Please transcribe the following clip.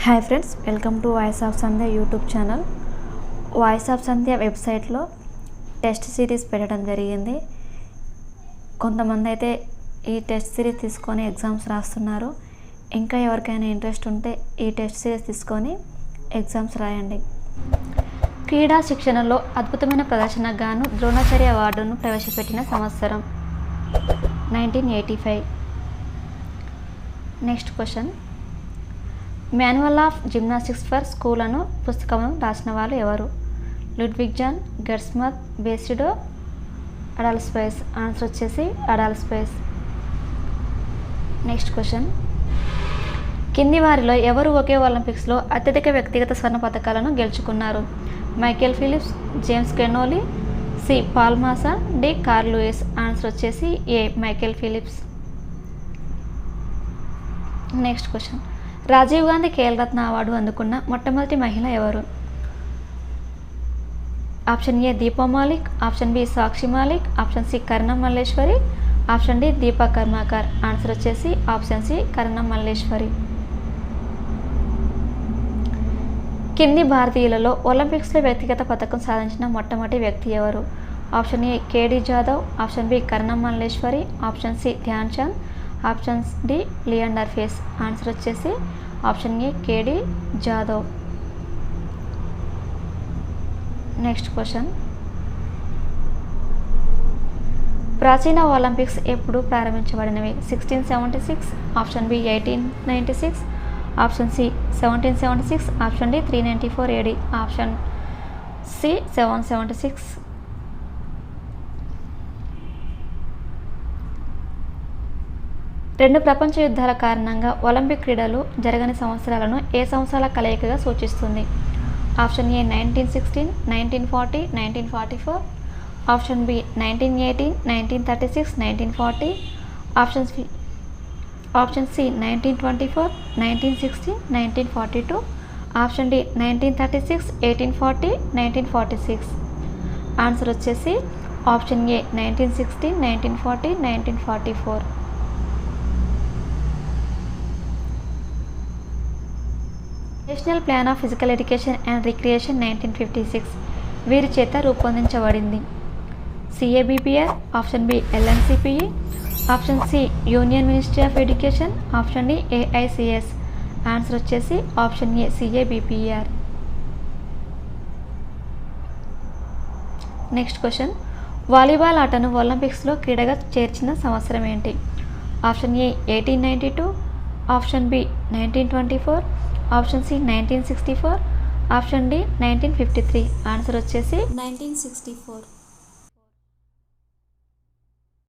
Hi friends, welcome to voice of Sandhya YouTube channel. Voice of Sandhya వెబ్సైట్లో test series పెట్టడం జరిగింది. కొంతమంది అయితే ఈ టెస్ట్ సిరీస్ తీసుకొని ఎగ్జామ్స్ రాస్తున్నారు. ఇంకా ఎవరికైనా ఇంట్రెస్ట్ ఉంటే ఈ టెస్ట్ సిరీస్ తీసుకొని ఎగ్జామ్స్ రాయండి. క్రీడా శిక్షణలో అద్భుతమైన ప్రదర్శనకు గాను ద్రోణాచార్య అవార్డును ప్రవేశపెట్టిన సంవత్సరం 1985. Next question, manual of gymnastics for school అను పుస్తకమును రాసిన వాళ్ళు ఎవరు? Ludwig Jahn, Gutsmuths, Basedow, Adolf Spiess. Answer వచ్చేసి అడాల్స్పైస్. నెక్స్ట్ క్వశ్చన్, కింది వారిలో ఎవరు ఒకే ఒలింపిక్స్లో అత్యధిక వ్యక్తిగత స్వర్ణ పథకాలను గెలుచుకున్నారు? Michael Phelps, James Connolly, C Paul Massa, D Carl Lewis. Answer వచ్చేసి A Michael Phelps. Next question, Rajiv Gandhi Khel Ratna award అందుకున్న మొట్టమొదటి మహిళ ఎవరు? Option A Deepa Malik, option B Sakshi Malik, option C Karnam Malleswari, option D Deepa Karmakar. Answer వచ్చేసి ఆప్షన్ సి కరణం మల్లేశ్వరి. కింది భారతీయులలో ఒలింపిక్స్లో వ్యక్తిగత పథకం సాధించిన మొట్టమొదటి వ్యక్తి ఎవరు? Option A K D Jadhav, option B Karnam Malleswari, option C Dhyan Chand, option D Leander Paes. Answer వచ్చేసి option A K D Jadhav. Next question, ప్రాచీన ఒలింపిక్స్ ఎప్పుడు ప్రారంభించబడినవి? 1676, option B 1896, option C 1776, option D 394 AD, option C 776. రెండు ప్రపంచ యుద్ధాల కారణంగా ఒలింపిక్ క్రీడలు జరగని సంవత్సరాలను ఏ సంవత్సరాల కలయికగా సూచిస్తుంది? Option A 1916, 1940, 1944, option B 1918, 1936, 1940, option C 1924, 1916, 1942, option D 1936, 1840, 1946. Answer వచ్చేసి option A 1916, 1940, 1944. National plan of physical education and recreation 1956 వీరి చేత రూపొందించబడింది? CABPR, option B LNCPE, option C union ministry of education, option D AICS. Answer వచ్చేసి option A CABPR. Next question, volleyball ఆటను ఒలింపిక్స్లో క్రీడగా చేర్చిన సంవత్సరం ఏంటి? Option A 1892, option B 1924, option C 1964, option D 1953. Answer వచ్చేసి 1964.